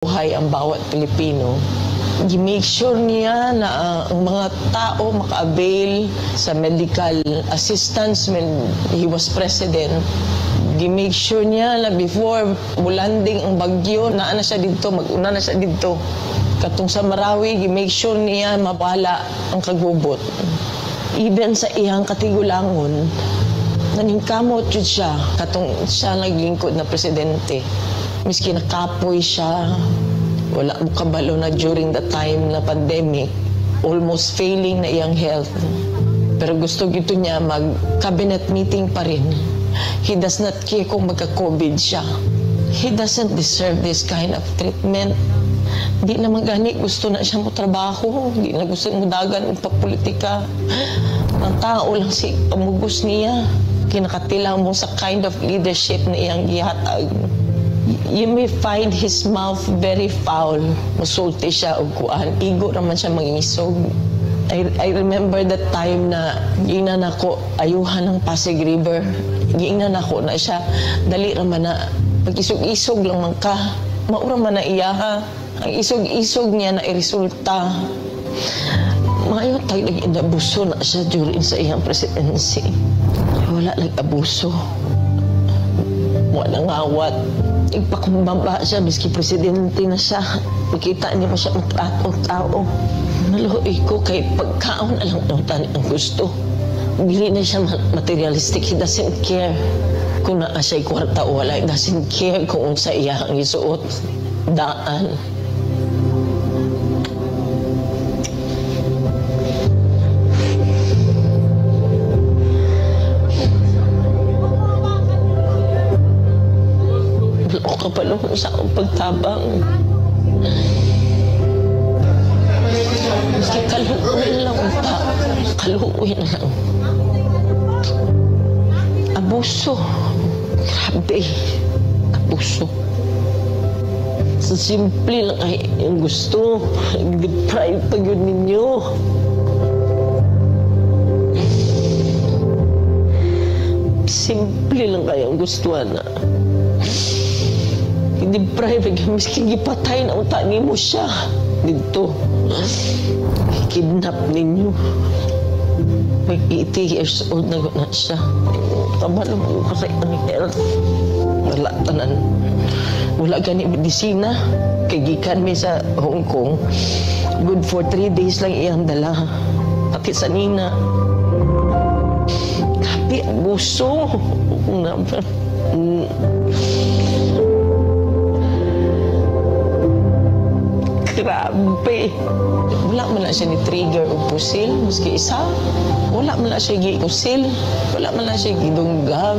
buhay ang bawat Pilipino. Gi-make sure niya na ang mga tao maka-avail sa medical assistance when he was president. Gi-make sure niya na before bulanding ang bagyo, naana siya dito, mag-una na siya dito. Katong sa Marawi, gi-make sure niya mabala ang kagubot. Even sa iyang katigulangon, naningkamot yun siya, katong siya naglingkod na presidente. Miski nakapoy siya, wala mo kabalo na during the time na pandemic, almost failing na iyang health. Pero gusto gito niya mag-cabinet meeting pa rin. He does not care kung magka-COVID siya. He doesn't deserve this kind of treatment. Di naman gani gusto na siya mo trabaho, di na gusto mo dagan ng papolitika. Ang tao lang si pamugos niya. Kinakatilang mo sa kind of leadership na iyang gihatag. You may find his mouth very foul. Masulti siya o kuan. Igo naman siya mangisog. I remember that time na giingnan ako ayuhan ng Pasig River. Giingnan ako na siya. Dali naman na pag-isog-isog lang man ka. Maura man na iya ha. Ang isog-isog niya na iresulta. Maayo tayo nag-inabuso na siya during sa iyang presidency. Wala nag-abuso. Wala ngawat. Ipakakumbaba siya, miski presidente na siya. Makita niya mo siya ang tao. Naluhoy ko kay pagkaon na lang ng tani ang gusto. Dili na siya materialistic. He doesn't care kung naa siya'y kwarta o wala. He doesn't care kung sa iya ang isuot. Daan. Kapalong sa akong pagtabang. Kasi kaluuin lang ta. Kaluuin lang. Abuso. Grabe. Abuso. Sa simple lang ay yung gusto. Deprive pa yun ninyo. Simple lang kaya ang gusto na. Deprive, miski gipatay na utak mo siya dito. Kidnap ninyo. May 80 years old na siya. Kabalo mo kasi ang health. Wala tanan. Wala gani medisina. Kagikan mi sa Hong Kong. Good for 3 days lang iyang dala. Pati sa nina. Kapi, abuso. Grabe. Wala man na siya ni-trigger o pusil. Maski isa. Wala man na siya gi-pusil. Wala man na siya gidunggab.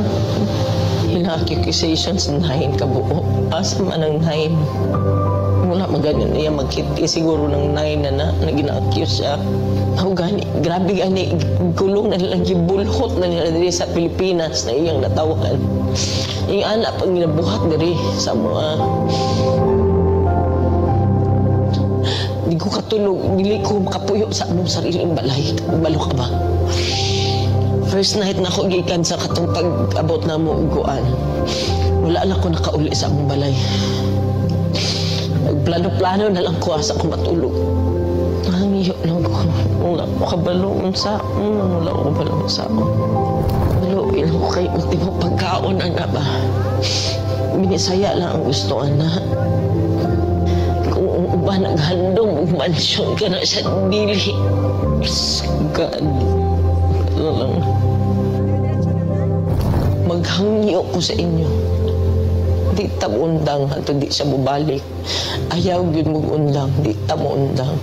Hina-accusations 9 kabuo. Asa man ang 9. Wala maganon niya magkiti. Siguro ng 9 na gina-accuse siya. Ako gani. Grabe gani. Gulong na nilang gibulhot na nila diri sa Pilipinas na iyang natawan. Yung anak pag ginabuhat diri sa mga... Hindi ko katulog, hindi ko makapuyo sa among sariling balay. Balo ka ba? First night na ako gikan sa katong pag-abot na mo uguan. Wala na ako nakauli sa among balay. Nagplano-plano na lang ko asa ko matulog. Nangiyo lang ko. Wala ko kabaloon sa wala ko kabaloon sa ako. Baluin ko kay ultimo pagkaon na ba? Binisaya lang ang gustoan na. Ba naghandong mansyon ka na sa dili. God. Ano lang. Maghangyo ko sa inyo. Di ta mo undang, ato di siya bubalik. Ayaw yun mo undang, di ta mo undang.